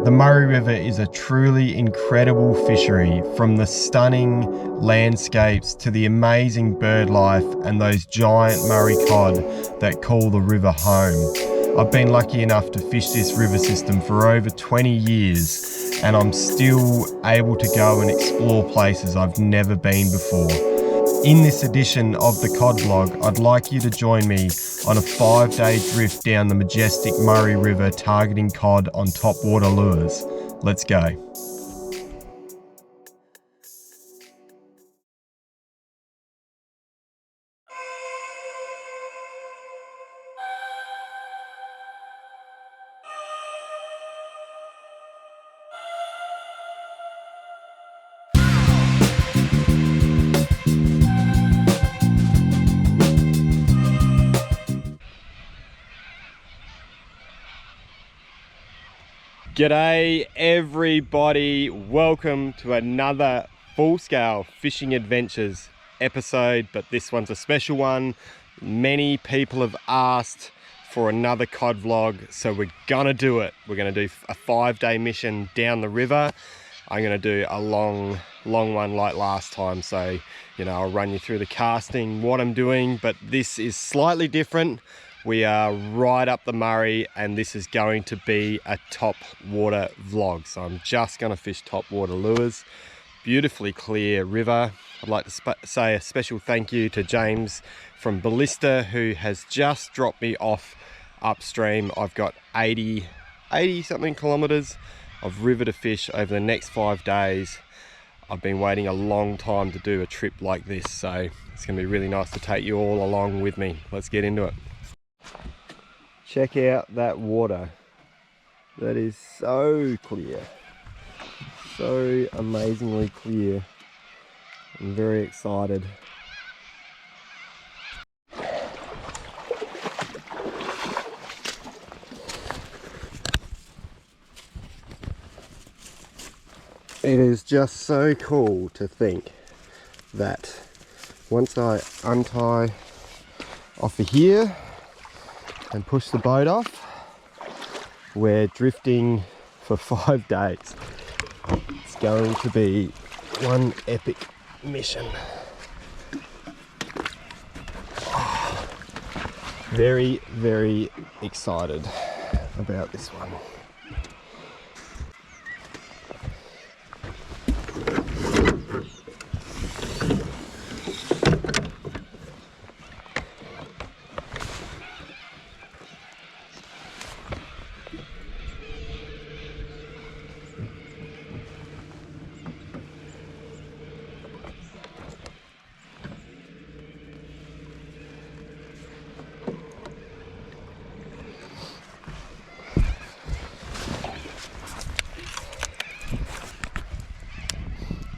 The Murray River is a truly incredible fishery, from the stunning landscapes to the amazing bird life and those giant Murray cod that call the river home. I've been lucky enough to fish this river system for over 20 years, and I'm still able to go and explore places I've never been before. In this edition of the Cod Vlog, I'd like you to join me on a 5-day drift down the majestic Murray River targeting cod on Topwater lures. Let's go. G'day everybody, welcome to another full-scale fishing adventures episode, but this one's a special one. Many people have asked for another cod vlog, so we're gonna do it. We're gonna do a 5-day mission down the river. I'm gonna do a long one like last time, so I'll run you through the casting, what I'm doing, but this is slightly different. We are right up the Murray, and this is going to be a top water vlog. So I'm just going to fish top water lures. Beautifully clear river. I'd like to say a special thank you to James from Ballista, who has just dropped me off upstream. I've got 80 something kilometers of river to fish over the next 5 days. I've been waiting a long time to do a trip like this, so it's going to be really nice to take you all along with me. Let's get into it. Check out that water. That is so clear. So amazingly clear. I'm very excited. It is just so cool to think that once I untie off of here and push the boat off, we're drifting for 5 days. It's going to be one epic mission. Very, very excited about this one.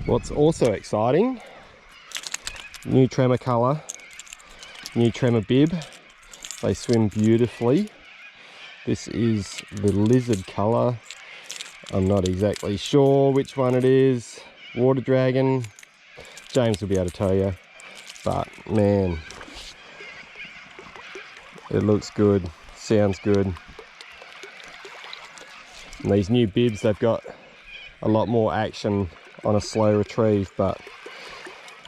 What's also exciting, new tremor colour, new tremor bib. They swim beautifully. This is the lizard colour. I'm not exactly sure which one it is. Water dragon. James will be able to tell you. But man, it looks good, sounds good. And these new bibs, they've got a lot more action on a slow retrieve, but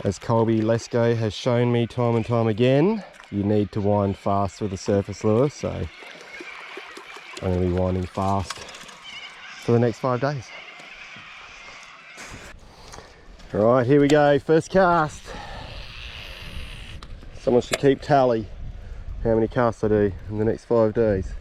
as Colby Lesko has shown me time and time again, you need to wind fast with a surface lure, so I'm going to be winding fast for the next 5 days. Alright, here we go, first cast. Someone should keep tally how many casts I do in the next 5 days.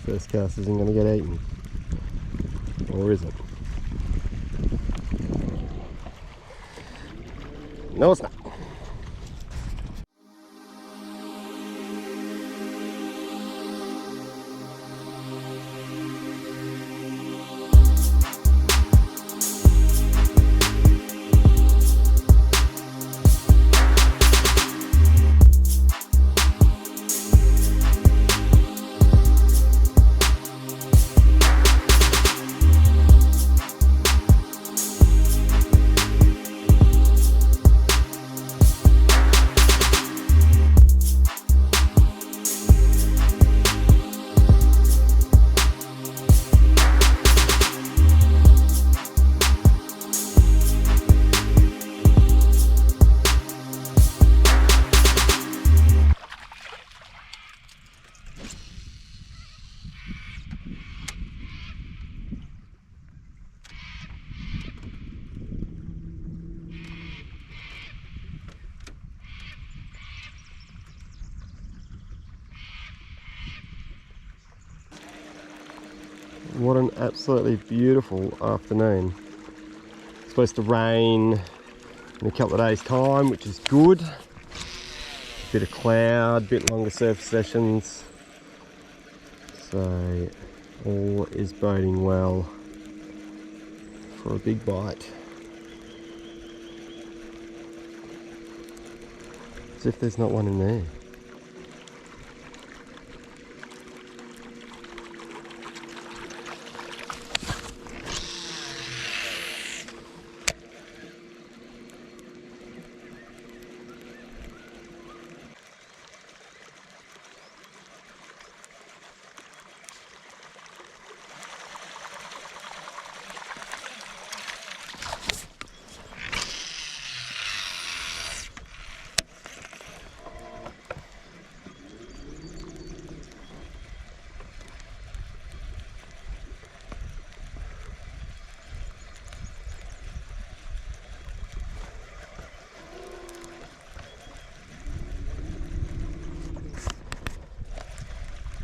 First cast isn't going to get eaten, or is it? No, it's not. what an absolutely beautiful afternoon. It's supposed to rain in a couple of days' time, which is good. Bit of cloud, bit longer surface sessions. So all is boding well for a big bite. As if there's not one in there.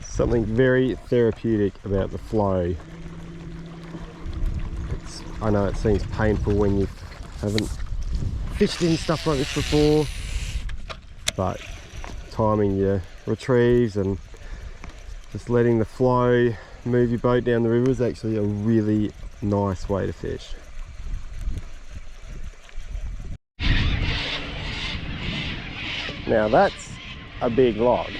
Something very therapeutic about the flow. I know it seems painful when you haven't fished in stuff like this before, but timing your retrieves and just letting the flow move your boat down the river is actually a really nice way to fish. Now that's a big log.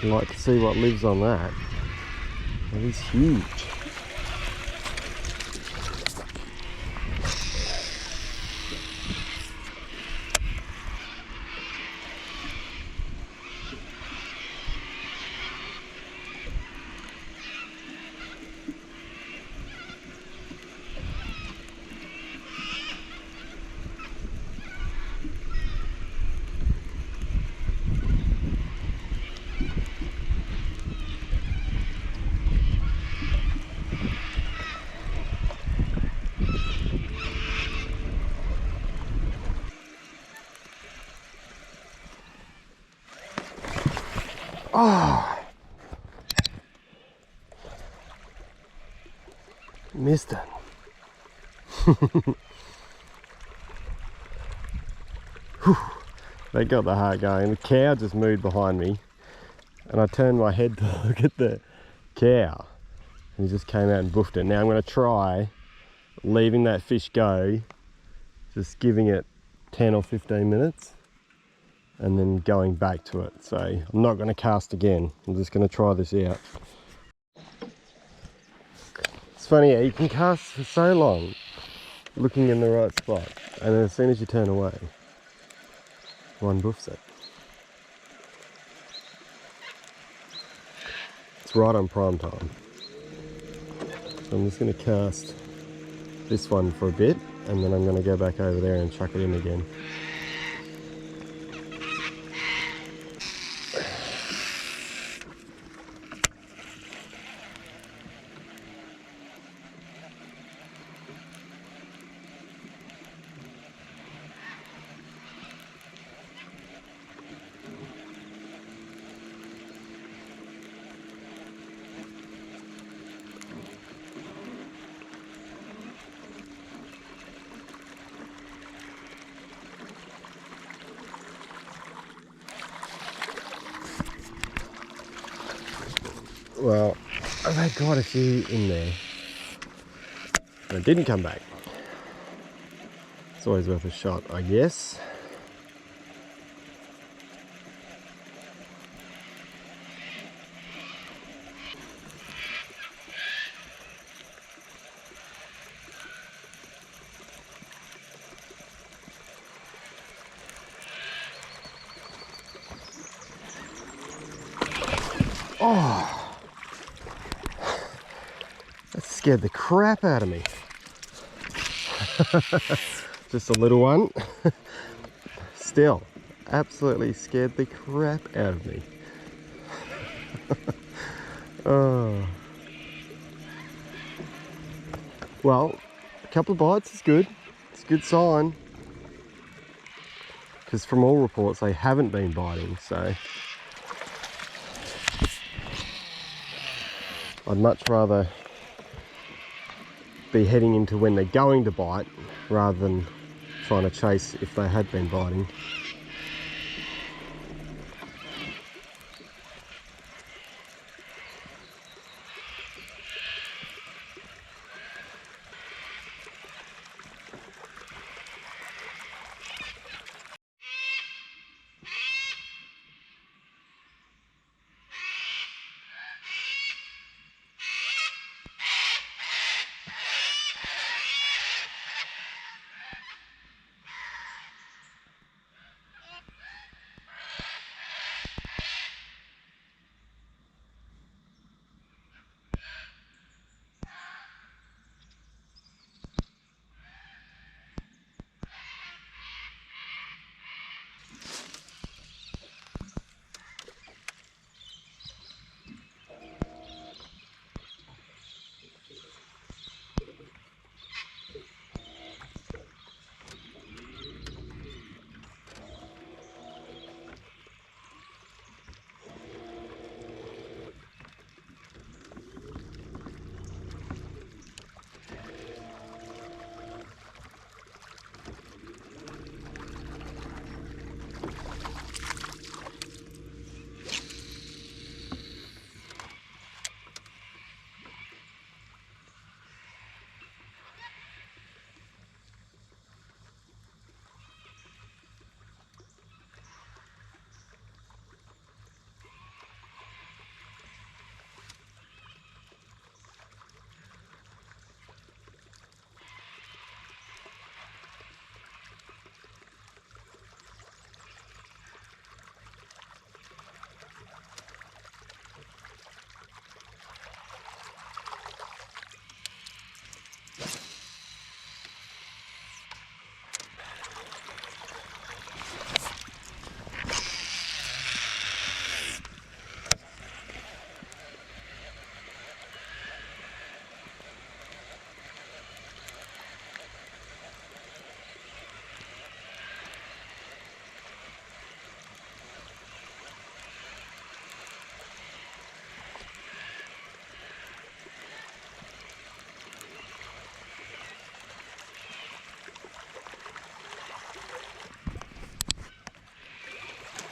I'd like to see what lives on that. That is huge. Oh, missed it. They got the heart going. The cow just moved behind me and I turned my head to look at the cow and he just came out and boofed it. Now I'm going to try leaving that fish go, just giving it 10 or 15 minutes and then going back to it. So I'm not going to cast again. I'm just going to try this out. It's funny, you can cast for so long looking in the right spot, and then as soon as you turn away, one boofs it. It's right on prime time. So I'm just going to cast this one for a bit, and then I'm going to go back over there and chuck it in again. Well, I've had quite a few in there, and it didn't come back. It's always worth a shot, I guess. Oh, That scared the crap out of me. Just a little one. Still, absolutely scared the crap out of me. Oh. Well, a couple of bites is good. It's a good sign. Because from all reports, they haven't been biting, so I'd much rather be heading into when they're going to bite rather than trying to chase if they had been biting.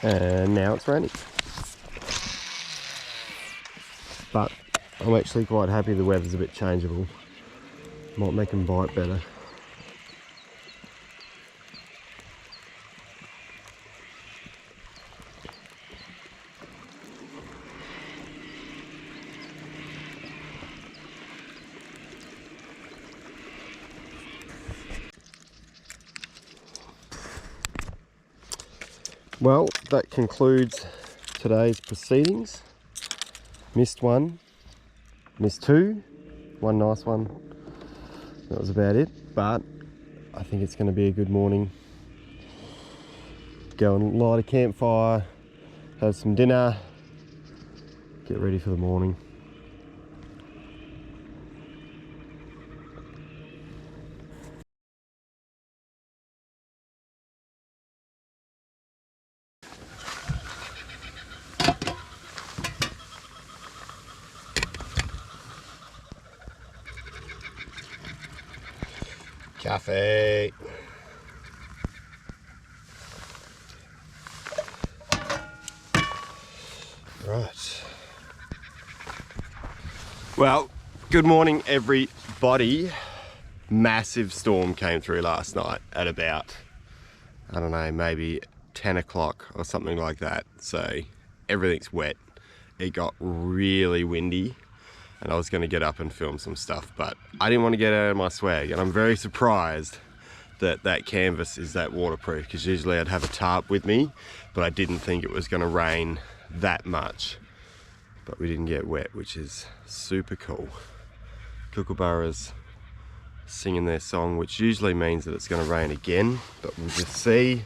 And now it's raining. But I'm actually quite happy the weather's a bit changeable. Might make them bite better. Well, that concludes today's proceedings. Missed one, missed two, one nice one. That was about it, but I think it's going to be a good morning. Go and light a campfire, have some dinner, get ready for the morning. Cafe. Right. Well, good morning everybody. Massive storm came through last night at about, I don't know, maybe 10 o'clock or something like that. So everything's wet. It got really windy and I was going to get up and film some stuff, but I didn't want to get out of my swag, and I'm very surprised that that canvas is that waterproof, because usually I'd have a tarp with me, but I didn't think it was going to rain that much. But we didn't get wet, which is super cool. kookaburras singing their song, which usually means that it's going to rain again, but we'll just see.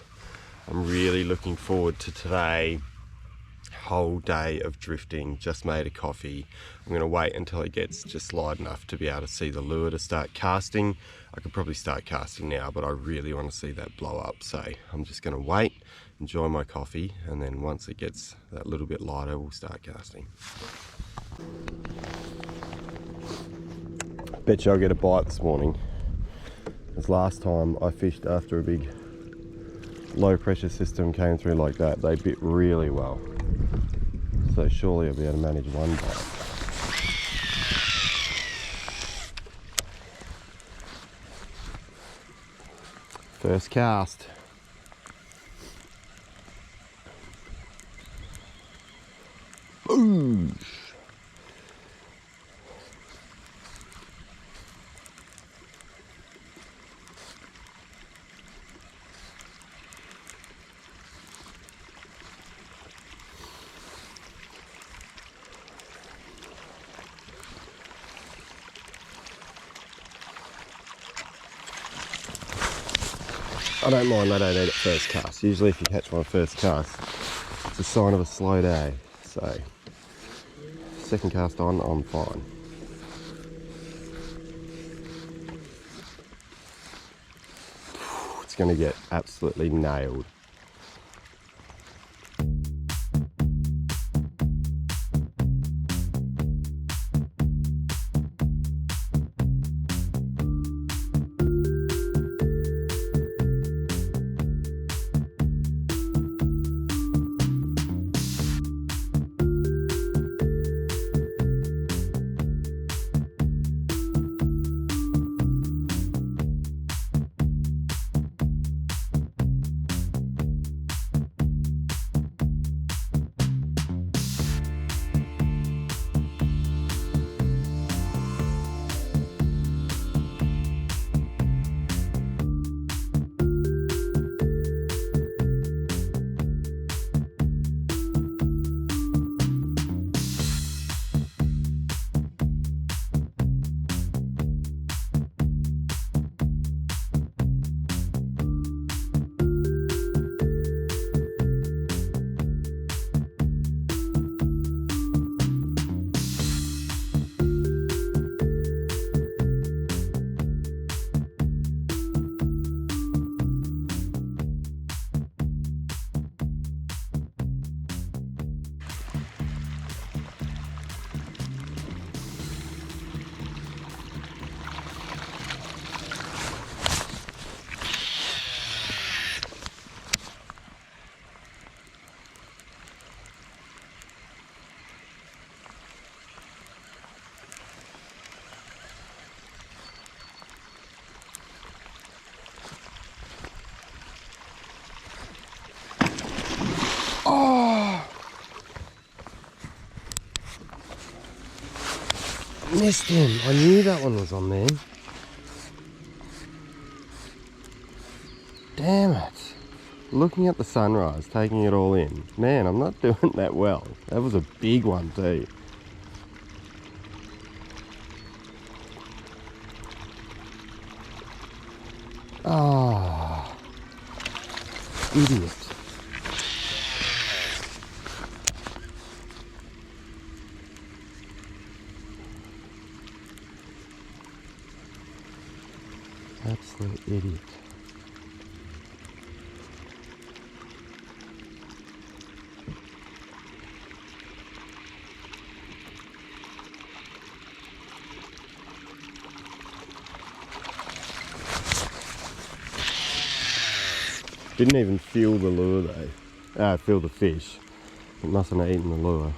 I'm really looking forward to today. Whole day of drifting. Just made a coffee. I'm going to wait until it gets just light enough to be able to see the lure to start casting. I could probably start casting now, but I really want to see that blow up, so I'm just going to wait, enjoy my coffee, and then once it gets that little bit lighter, we'll start casting. Bet you I'll get a bite this morning. As last time I fished after a big low pressure system came through like that, they bit really well. So surely I'll be able to manage one bite. First cast. Ooh. I don't mind, I don't eat it first cast. Usually if you catch one first cast, it's a sign of a slow day. So, second cast on, I'm fine. It's going to get absolutely nailed. Oh! Missed him. I knew that one was on there. Damn it. Looking at the sunrise, taking it all in. Man, I'm not doing that well. That was a big one too. Ah, idiot. Absolute idiot. Didn't even feel the lure though. Feel the fish. It mustn't have eaten the lure.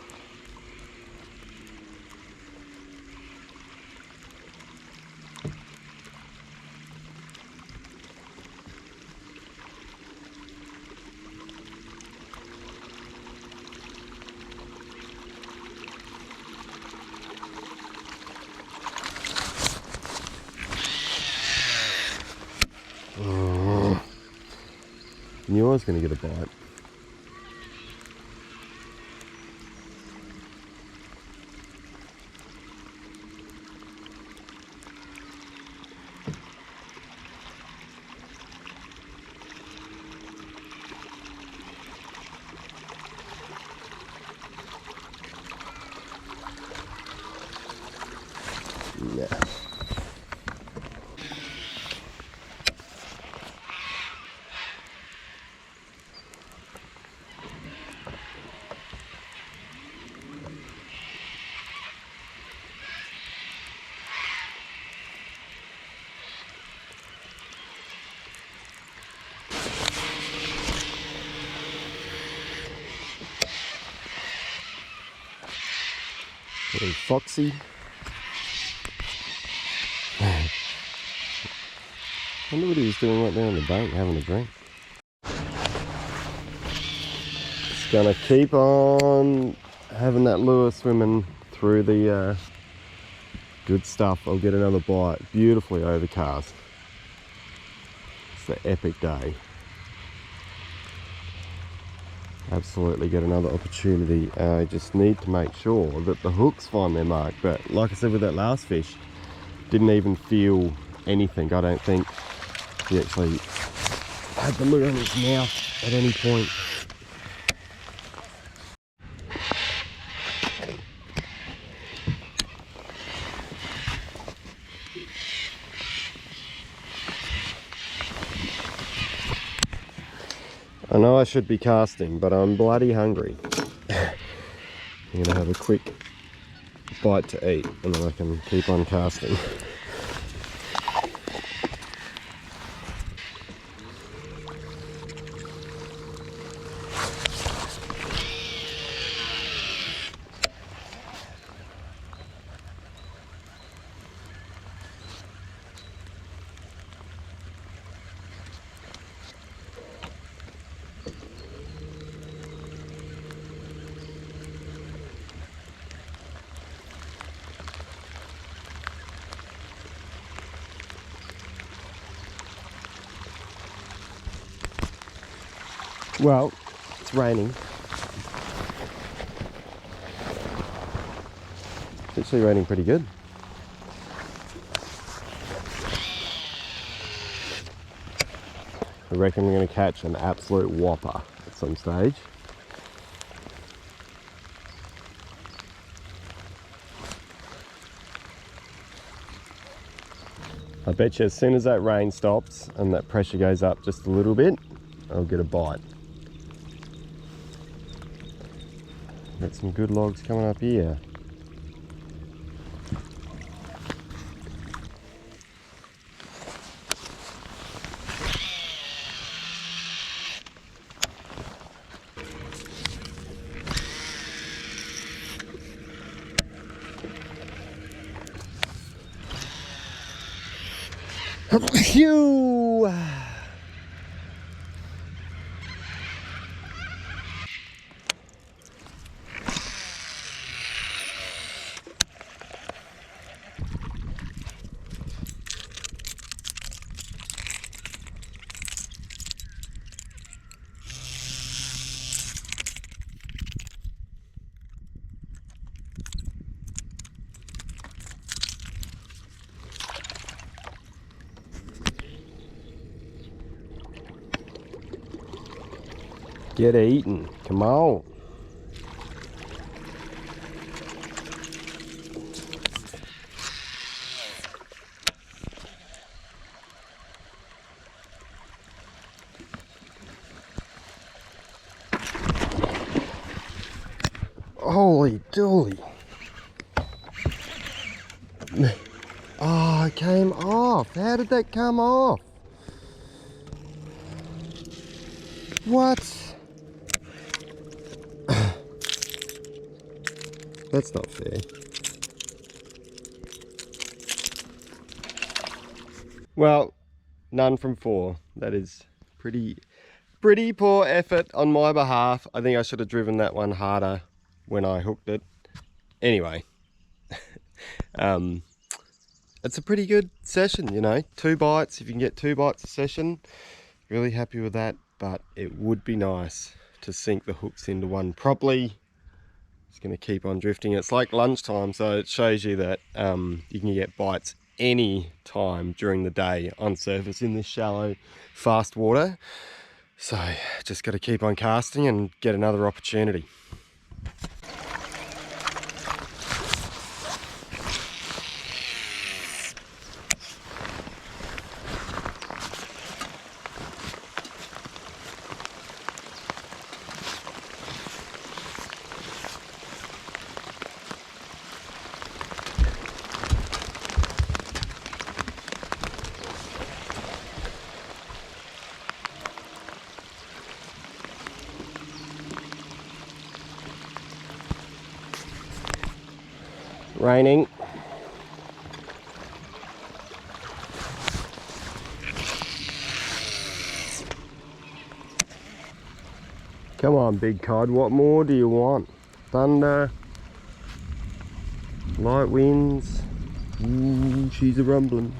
Knew I was going to get a bite. Yeah. Little foxy. I wonder what he was doing right there on the bank, having a drink. Just gonna keep on having that lure swimming through the good stuff. I'll get another bite. Beautifully overcast. It's the epic day. Absolutely get another opportunity. I just need to make sure that the hooks find their mark. But like I said with that last fish, didn't even feel anything. I don't think he actually had the lure in his mouth at any point. I know I should be casting, but I'm bloody hungry. I'm gonna have a quick bite to eat and then I can keep on casting. Well, it's raining. It's actually raining pretty good. I reckon we're going to catch an absolute whopper at some stage. I bet you as soon as that rain stops and that pressure goes up just a little bit, I'll get a bite. Got some good logs coming up here. Phew! Get eating, come on. Holy dooly. Oh, it came off. How did that come off? What? That's not fair. Well, none from 4. That is pretty poor effort on my behalf. I think I should have driven that one harder when I hooked it. Anyway, it's a pretty good session, you know. 2 bites, if you can get 2 bites a session, really happy with that. But it would be nice to sink the hooks into one properly. It's going to keep on drifting. It's like lunchtime, so it shows you that you can get bites any time during the day on surface in this shallow, fast water. So just got to keep on casting and get another opportunity. Raining. Come on, big cod, what more do you want? Thunder, light winds. Ooh, she's a rumbling.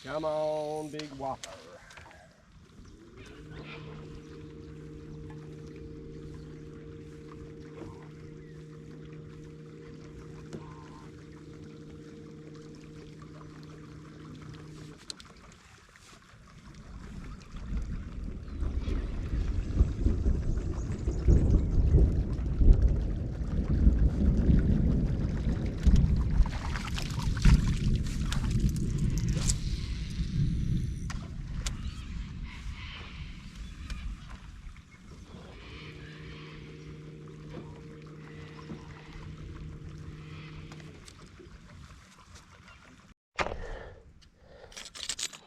Come on, big whopper.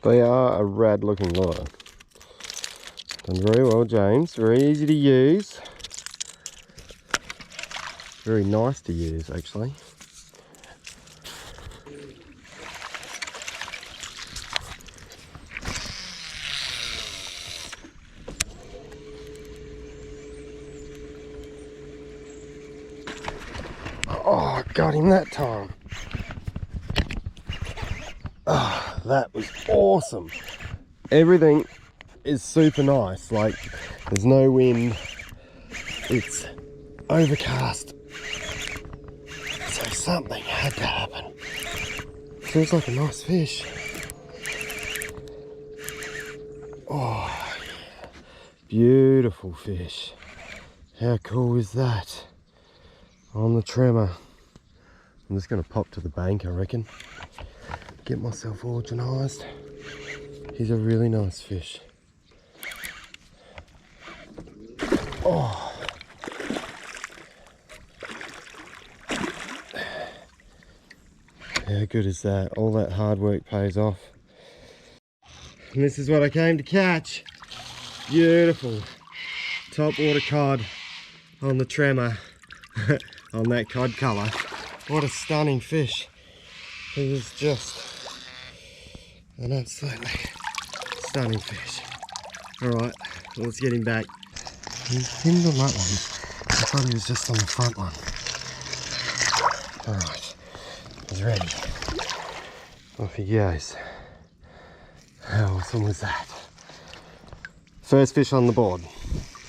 They are a rad looking lure. Done very well, James. Very easy to use. Very nice to use, actually. Oh, got him that time. Oh, that was awesome. Everything is super nice. Like, there's no wind. It's overcast. So something had to happen. Feels like a nice fish. Oh, beautiful fish. How cool is that? On the trimmer. I'm just going to pop to the bank, I reckon. Get myself organised. He's a really nice fish. Oh. How good is that? All that hard work pays off. And this is what I came to catch. Beautiful topwater cod on the tremor. On that cod colour. What a stunning fish. It is just an absolutely stunning fish. Alright, let's get him back. He didn't on that one. I thought he was just on the front one. Alright, he's ready. Off he goes. How awesome was that? First fish on the board.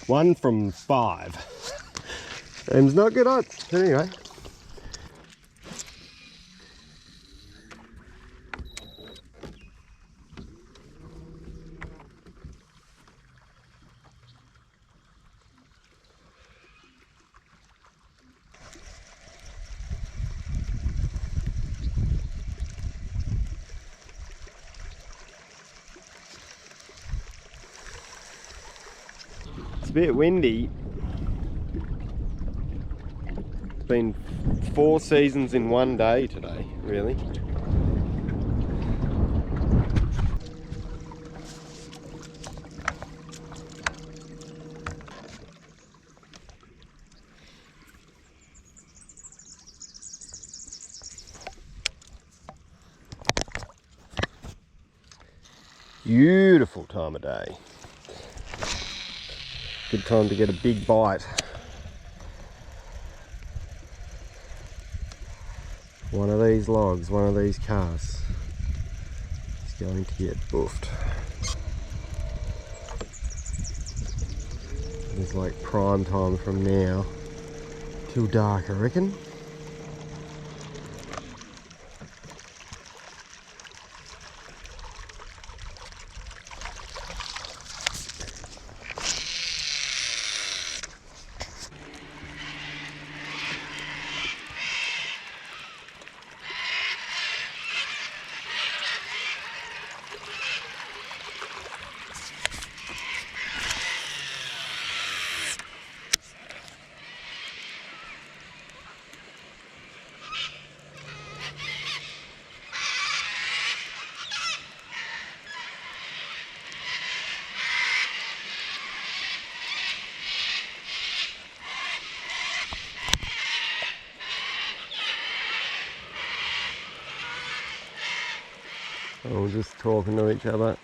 1 from 5. Seems not good odds. Anyway. It's a bit windy. It's been 4 seasons in one day today, really. Beautiful time of day. Good time to get a big bite. One of these logs, one of these casts is going to get boofed. It's like prime time from now till dark, I reckon. All just talking to each other.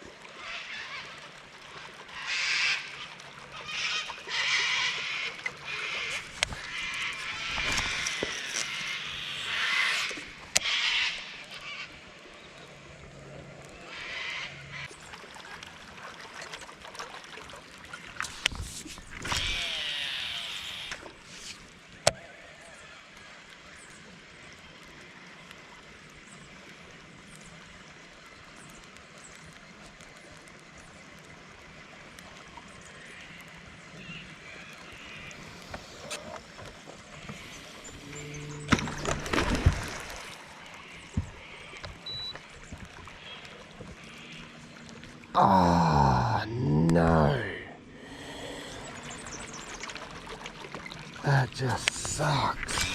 Oh no, that just sucks.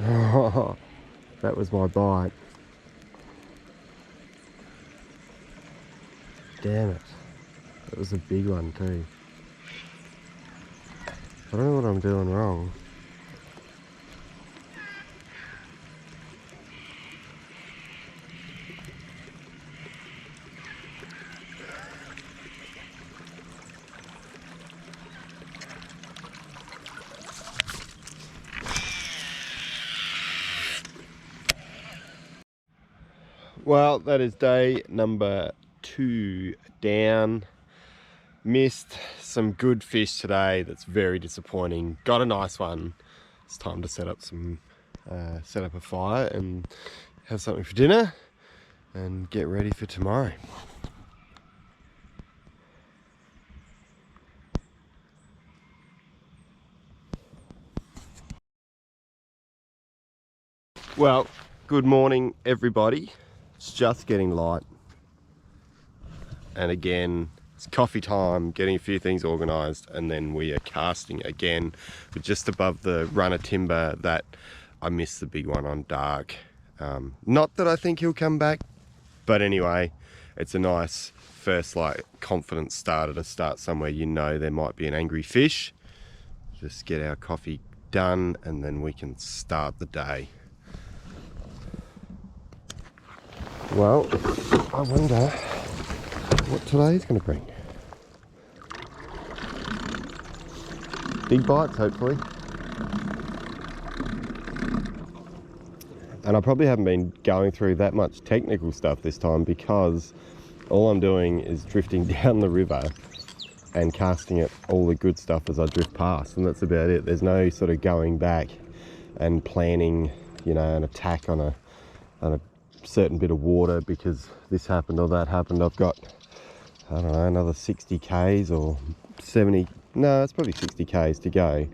Oh, that was my bite. Damn it, that was a big one too. I don't know what I'm doing wrong. Well, that is day number 2 down. Missed some good fish today. That's very disappointing. Got a nice one. It's time to set up a fire and have something for dinner and get ready for tomorrow. Well, good morning everybody. It's just getting light. And again, it's coffee time, getting a few things organised, and then we are casting again. We're just above the runner timber that I missed the big one on dark. Not that I think he'll come back, but anyway, it's a nice first confident starter to start somewhere you know there might be an angry fish. Just get our coffee done and then we can start the day. Well, I wonder what today's going to bring. Big bites, hopefully. And I probably haven't been going through that much technical stuff this time because all I'm doing is drifting down the river and casting at all the good stuff as I drift past, and that's about it. There's no sort of going back and planning, you know, an attack on a certain bit of water because this happened or that happened. I've got, I don't know, another 60 k's or 70, no, it's probably 60 k's to go.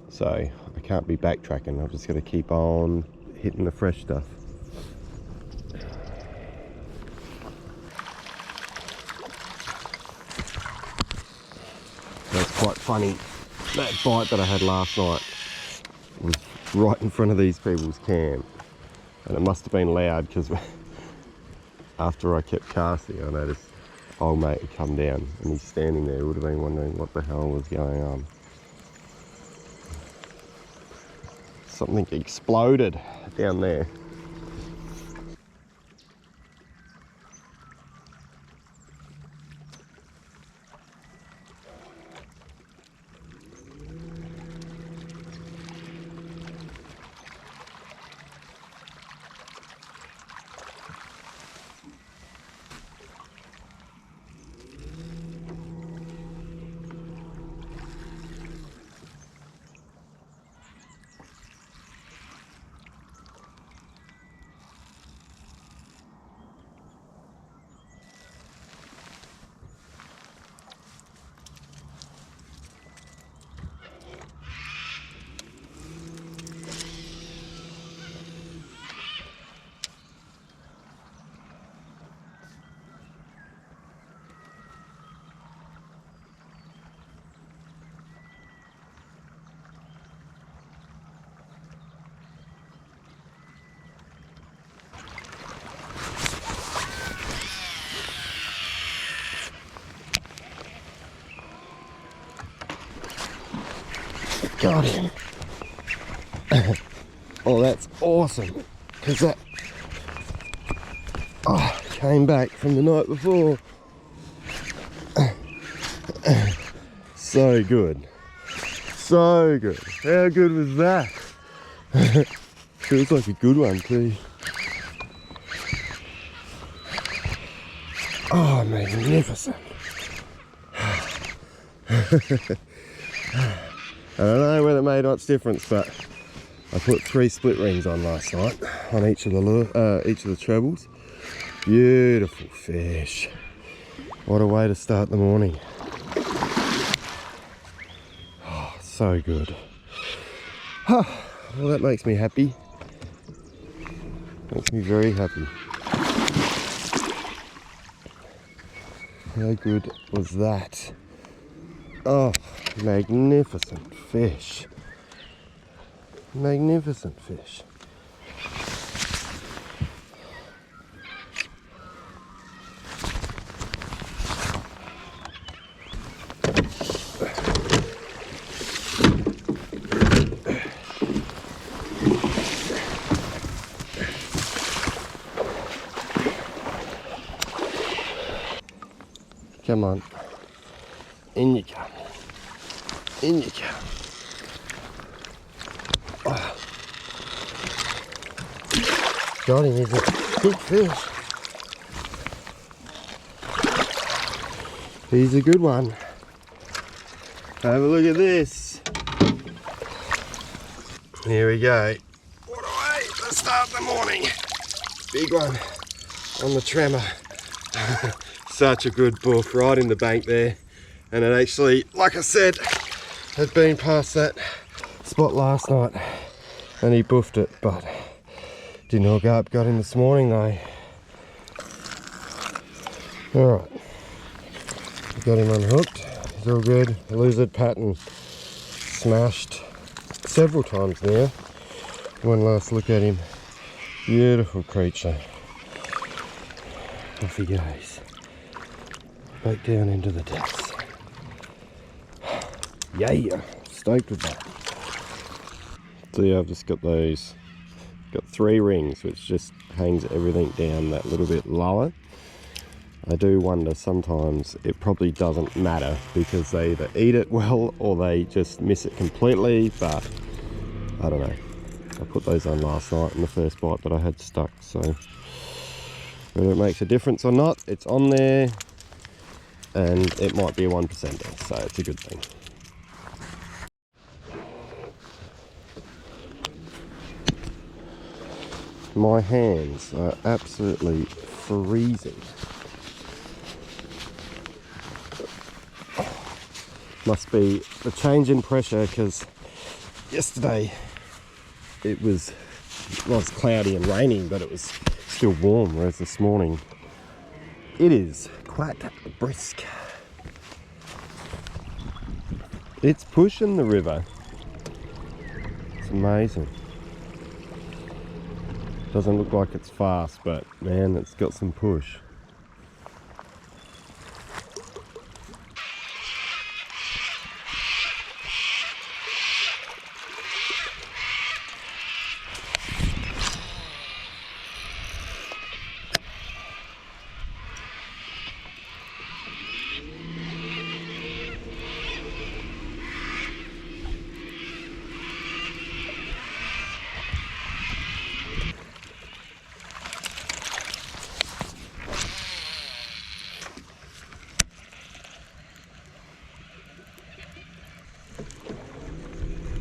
So I can't be backtracking. I've just got to keep on hitting the fresh stuff. That's quite funny. That bite that I had last night was right in front of these people's camp. And it must have been loud because after I kept casting, I noticed old mate had come down and he's standing there. He would have been wondering what the hell was going on. Something exploded down there. Got him. Oh, that's awesome. Because came back from the night before. So good. So good. How good was that? Feels like a good one too. Oh, magnificent. I don't know whether it made much difference, but I put 3 split rings on last night on each of the trebles. Beautiful fish. What a way to start the morning. Oh, so good. Well, that makes me happy. Makes me very happy. How good was that? Oh, magnificent fish. Magnificent fish. Come on. In you come. In you come. Oh. Got him, he's a big fish. He's a good one. Have a look at this. Here we go. What a way to start the morning. Big one on the tremor. Such a good buff right in the bank there. And it actually, like I said, had been past that spot last night and he buffed it, but didn't hook up. Got him this morning though. Alright, got him unhooked. He's all good. Lizard pattern smashed several times now. One last look at him. Beautiful creature. Off he goes. Back down into the depths. Yeah, stoked with that. So yeah, I've just got those. Got 3 rings, which just hangs everything down that little bit lower. I do wonder sometimes it probably doesn't matter because they either eat it well or they just miss it completely, but I don't know. I put those on last night in the first bite that I had stuck, so whether it makes a difference or not, it's on there and it might be a 1%er, so it's a good thing. My hands are absolutely freezing. Must be the change in pressure because yesterday it was cloudy and raining, but it was still warm, whereas this morning it is quite brisk. It's pushing the river. It's amazing. Doesn't look like it's fast, but man, it's got some push.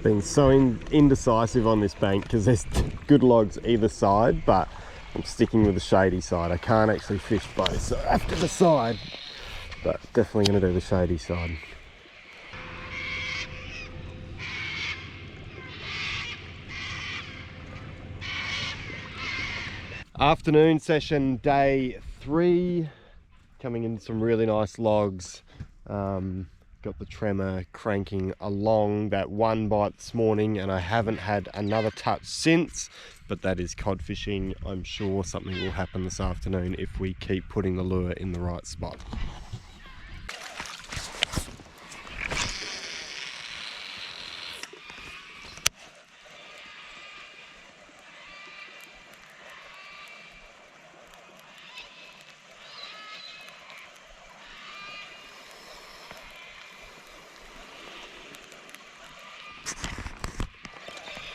Been so indecisive on this bank because there's good logs either side, but I'm sticking with the shady side. I can't actually fish both, so I have to decide, but definitely going to do the shady side. Afternoon session day 3, coming in some really nice logs. Got the tremor cranking along. That one bite this morning and I haven't had another touch since, but that is cod fishing. I'm sure something will happen this afternoon if we keep putting the lure in the right spot.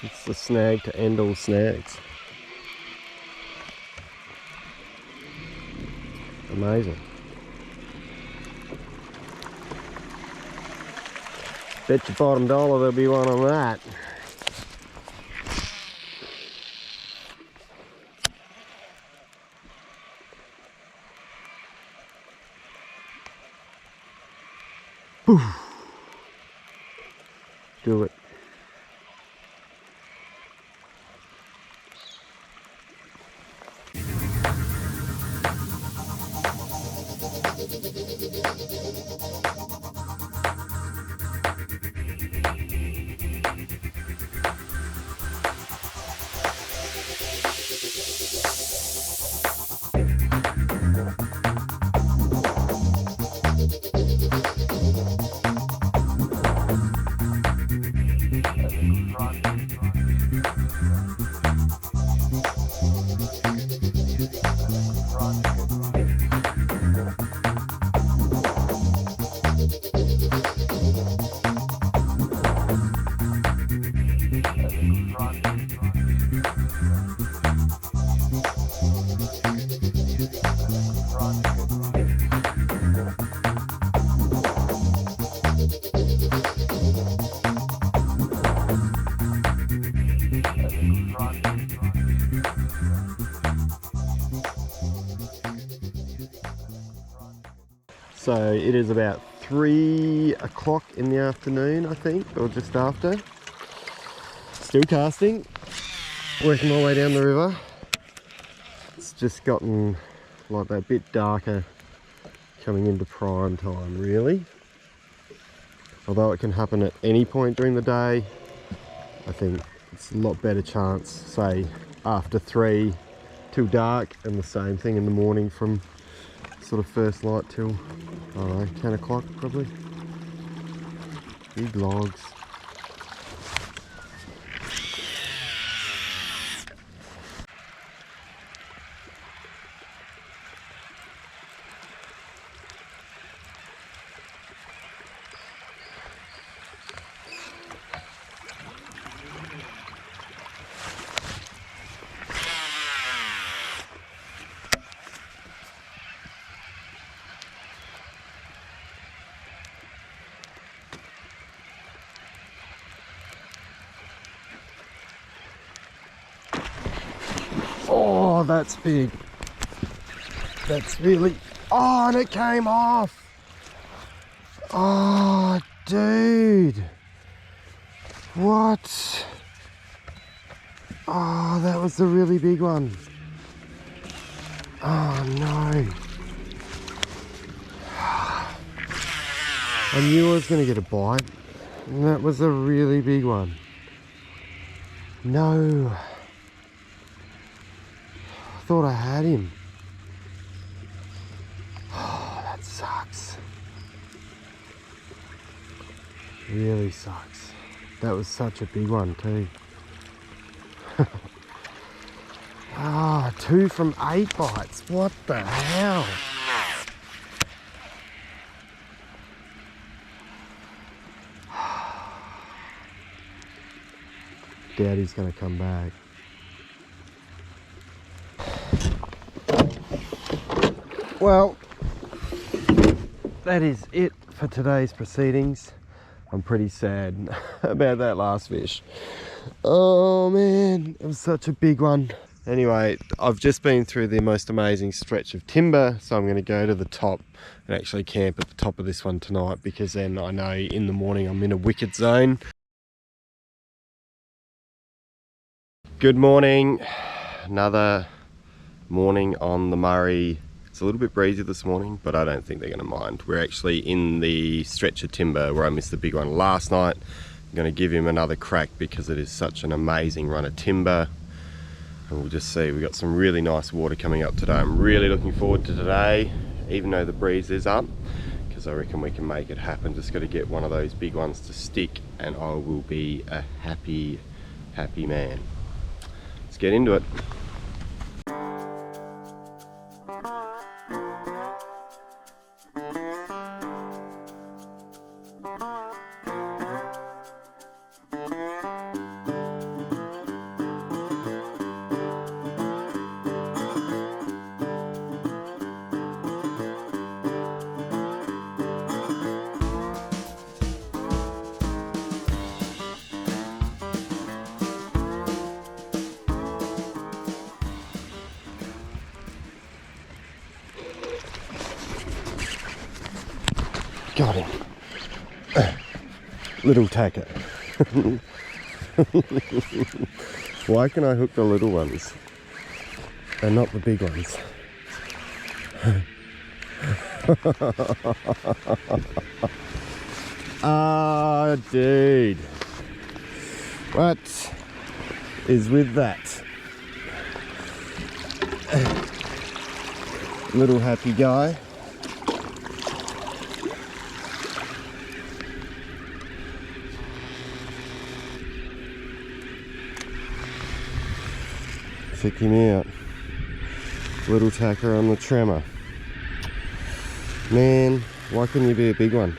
It's the snag to end all snags. Amazing. Bet your bottom dollar there'll be one on that. Oof. Do it. So it is about 3 o'clock in the afternoon, I think, or just after. Still casting, working my way down the river. It's just gotten like that bit darker coming into prime time, really. Although it can happen at any point during the day, I think it's a lot better chance, say, after 3 till dark, and the same thing in the morning from sort of first light till, I don't know, 10 o'clock probably. Big logs. Oh, that's big. That's really... Oh, and it came off. Oh, dude. What? Oh, that was the really big one. Oh, no. I knew I was going to get a bite. And that was a really big one. No. I thought I had him. Oh, that sucks. Really sucks. That was such a big one too. Ah, 2 from 8 bites. What the hell? Doubt he's going to come back. Well, that is it for today's proceedings. I'm pretty sad about that last fish. Oh man, it was such a big one. Anyway, I've just been through the most amazing stretch of timber, so I'm going to go to the top and actually camp at the top of this one tonight, because then I know in the morning I'm in a wicked zone. Good morning. Another morning on the Murray. It's a little bit breezy this morning, but I don't think they're going to mind. We're actually in the stretch of timber where I missed the big one last night. I'm going to give him another crack because it is such an amazing run of timber. And we'll just see. We've got some really nice water coming up today. I'm really looking forward to today, even though the breeze is up, because I reckon we can make it happen. Just got to get one of those big ones to stick and I will be a happy, happy man. Let's get into it. Got him. Little tacker. Why can I hook the little ones and not the big ones? Ah, dude. What is with that? Little happy guy. Check him out. Little tacker on the tremor. Man, why couldn't you be a big one?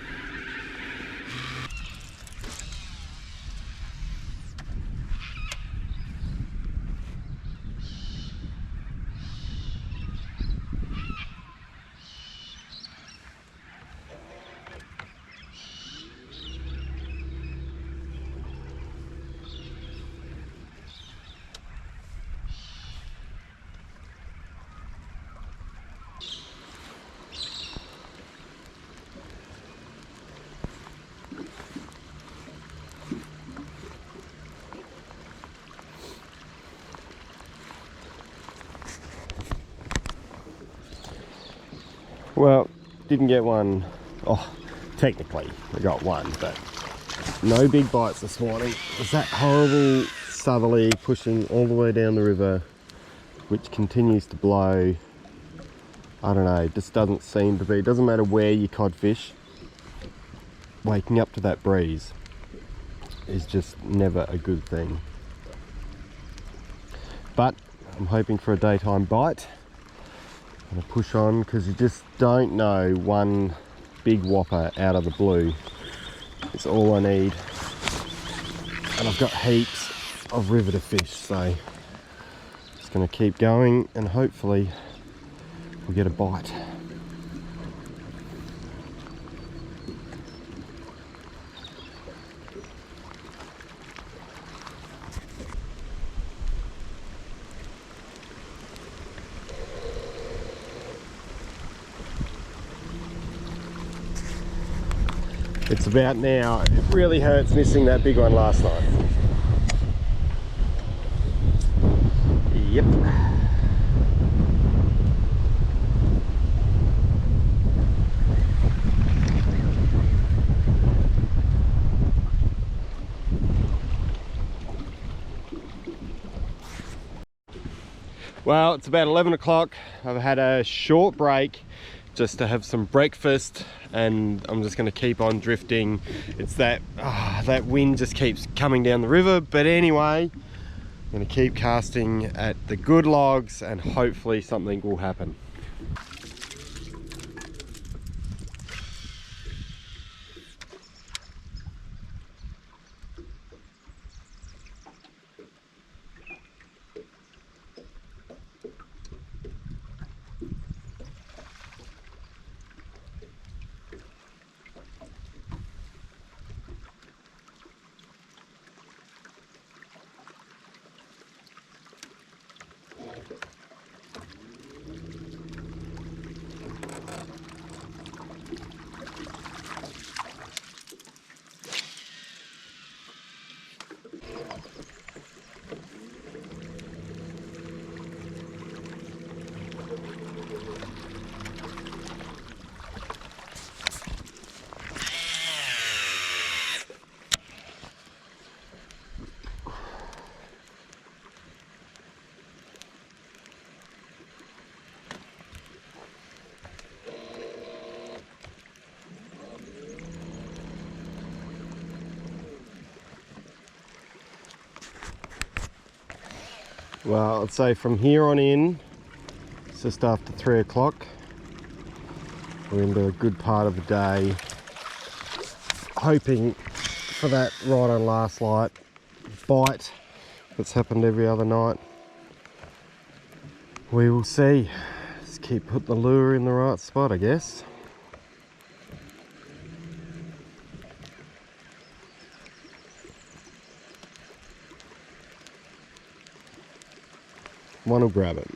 Well, didn't get one. Oh, technically I got one, but no big bites this morning. There's that horrible southerly pushing all the way down the river, which continues to blow. I don't know, just doesn't seem to be. It doesn't matter where you codfish, waking up to that breeze is just never a good thing. But I'm hoping for a daytime bite. I'm gonna push on because you just don't know. One big whopper out of the blue is all I need, and I've got heaps of river to fish, so just gonna keep going and hopefully we'll get a bite. It's about now. It really hurts missing that big one last night. Yep. Well, it's about 11 o'clock. I've had a short break just to have some breakfast, and I'm just going to keep on drifting. It's that that wind just keeps coming down the river, but anyway, I'm going to keep casting at the good logs and hopefully something will happen. Well, I'd say from here on in, it's just after 3 o'clock. We're into a good part of the day, hoping for that right on last light bite that's happened every other night. We will see. Just keep putting the lure in the right spot, I guess. One will grab it.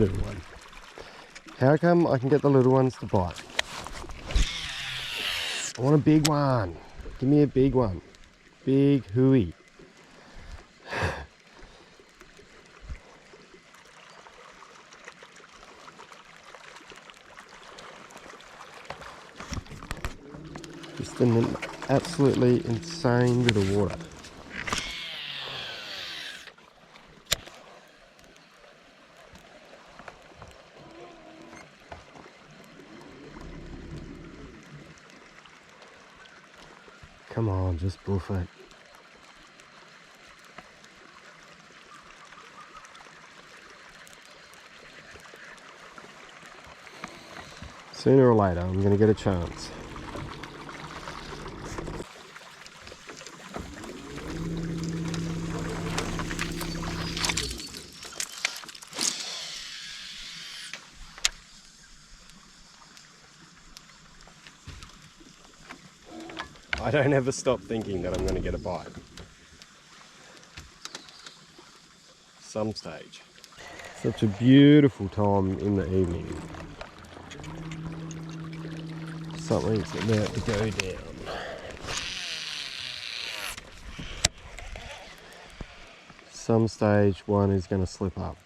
little one. How come I can get the little ones to bite? I want a big one. Give me a big one. Big hooey. Just an absolutely insane bit of water. Come on, just boof it. Sooner or later, I'm going to get a chance. I don't ever stop thinking that I'm going to get a bite. Some stage. Such a beautiful time in the evening. Something's about to go down. Some stage one is going to slip up.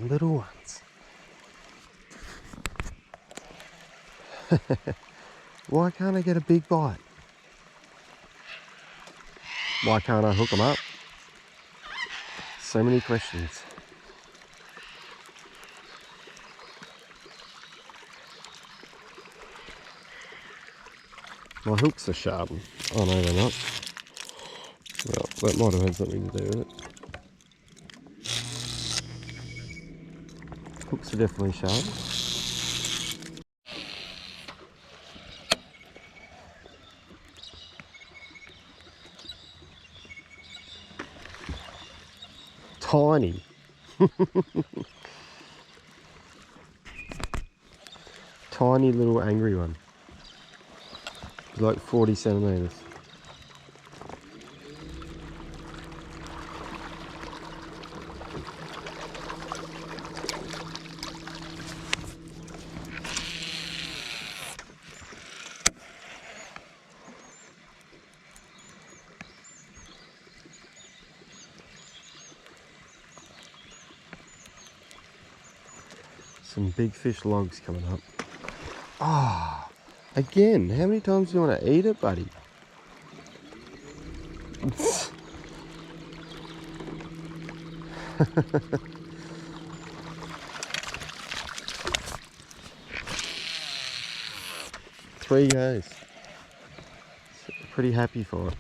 Little ones. Why can't I get a big bite? Why can't I hook them up? So many questions. My hooks are sharp. Oh no, they're not. Well, that might have had something to do with it. Hooks are definitely sharp. Tiny. Tiny little angry one. Like 40 centimeters. Some big fish logs coming up. Ah, again, how many times do you want to eat it, buddy? Three goes. Pretty happy for it.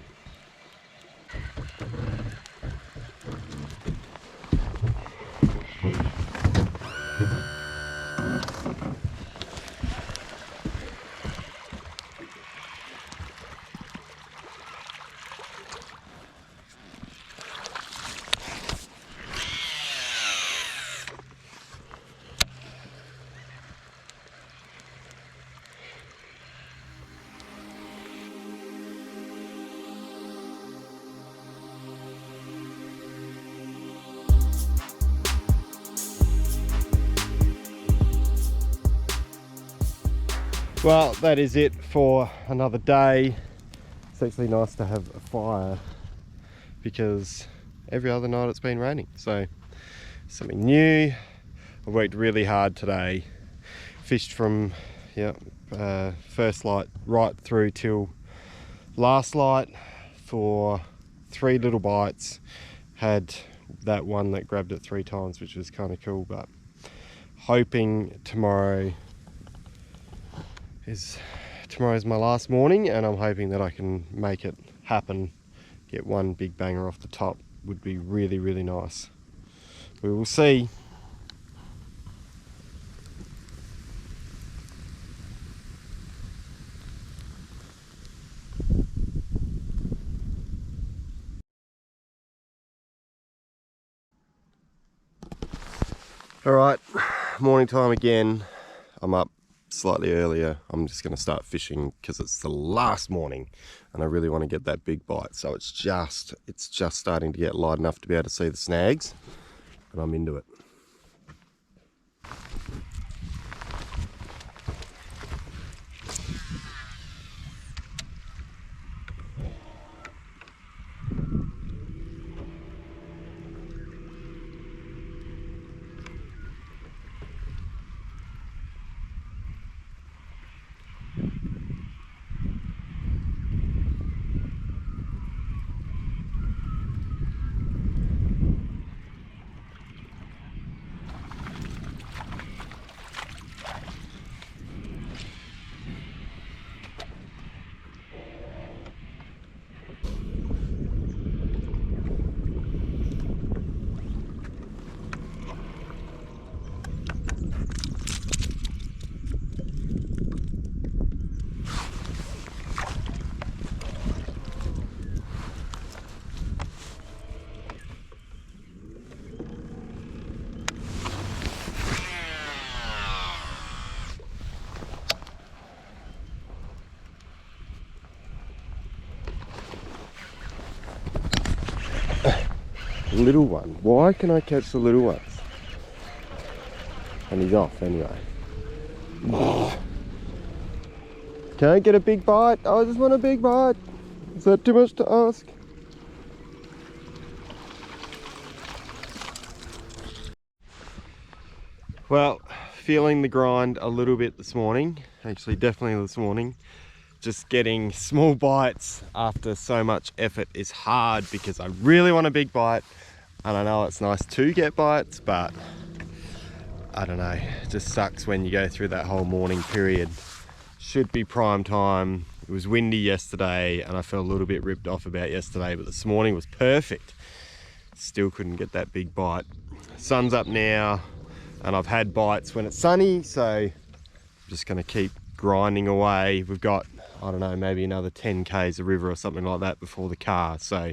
Well, that is it for another day. It's actually nice to have a fire because every other night it's been raining. So something new. I worked really hard today. Fished from first light right through till last light for 3 little bites. Had that one that grabbed it 3 times, which was kind of cool, but hoping tomorrow's my last morning, and I'm hoping that I can make it happen. Get one big banger off the top would be really, really nice. We will see. All right, morning time again. I'm up slightly earlier. I'm just going to start fishing because it's the last morning and I really want to get that big bite. So it's just starting to get light enough to be able to see the snags, and I'm into it. Little one. Why can I catch the little ones? And he's off anyway. Can I get a big bite? I just want a big bite. Is that too much to ask? Well, feeling the grind a little bit this morning. Actually, definitely this morning. Just getting small bites after so much effort is hard because I really want a big bite. And I know it's nice to get bites, but I don't know, it just sucks when you go through that whole morning period. Should be prime time. It was windy yesterday and I felt a little bit ripped off about yesterday, but this morning was perfect. Still couldn't get that big bite. Sun's up now and I've had bites when it's sunny, so I'm just gonna keep grinding away. We've got, I don't know, maybe another 10 k's of river or something like that before the car, so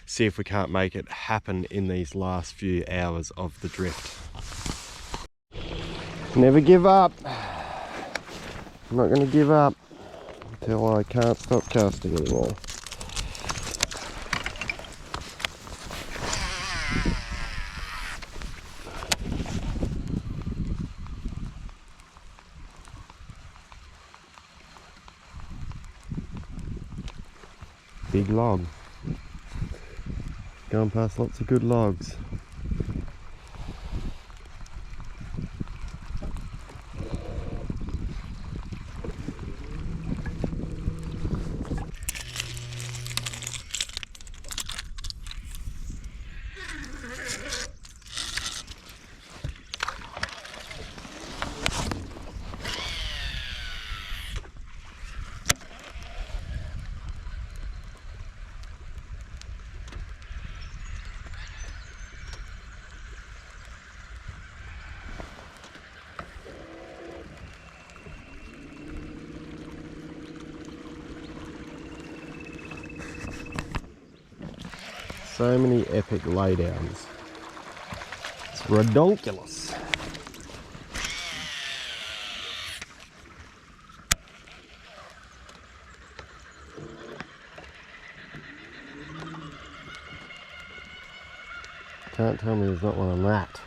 see if we can't make it happen in these last few hours of the drift. Never give up. I'm not going to give up until I can't stop casting anymore. Big log. Going past lots of good logs. So many epic laydowns. It's redonkulous. Can't tell me there's not one on that.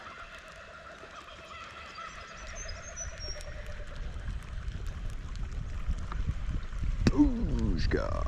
Ooshka.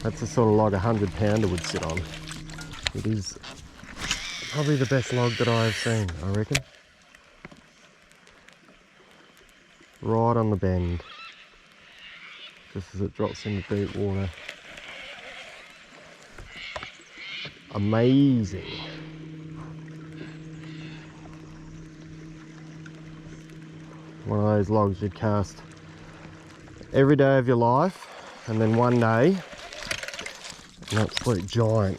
That's the sort of log a 100-pounder would sit on. It is probably the best log that I've seen, I reckon. Right on the bend, just as it drops into deep water. Amazing. One of those logs you'd cast every day of your life, and then one day an absolute giant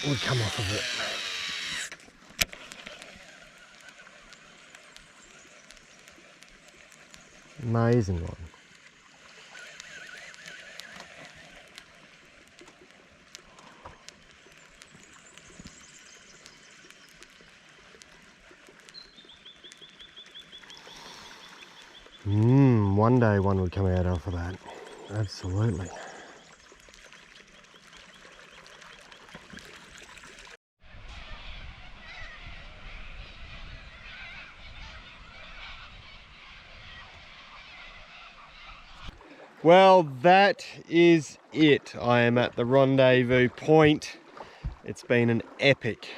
would come off of it. Amazing one. One day one would come out off of that. Absolutely. Well, that is it. I am at the rendezvous point. It's been an epic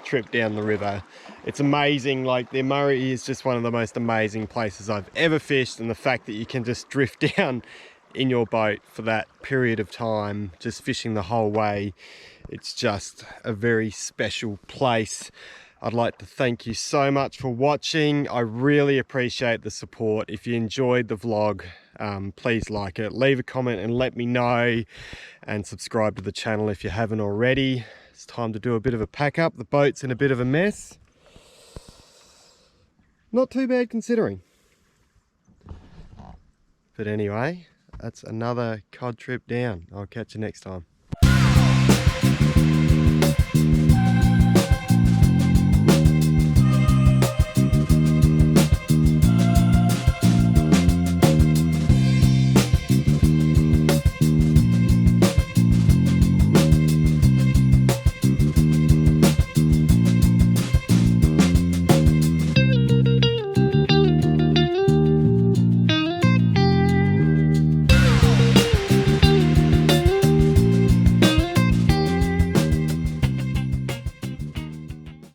trip down the river. It's amazing. Like, the Murray is just one of the most amazing places I've ever fished, and the fact that you can just drift down in your boat for that period of time, just fishing the whole way, it's just a very special place. I'd like to thank you so much for watching. I really appreciate the support. If you enjoyed the vlog, please like it, leave a comment and let me know, and subscribe to the channel if you haven't already. It's time to do a bit of a pack up. The boat's in a bit of a mess. Not too bad considering. But anyway, that's another cod trip down. I'll catch you next time.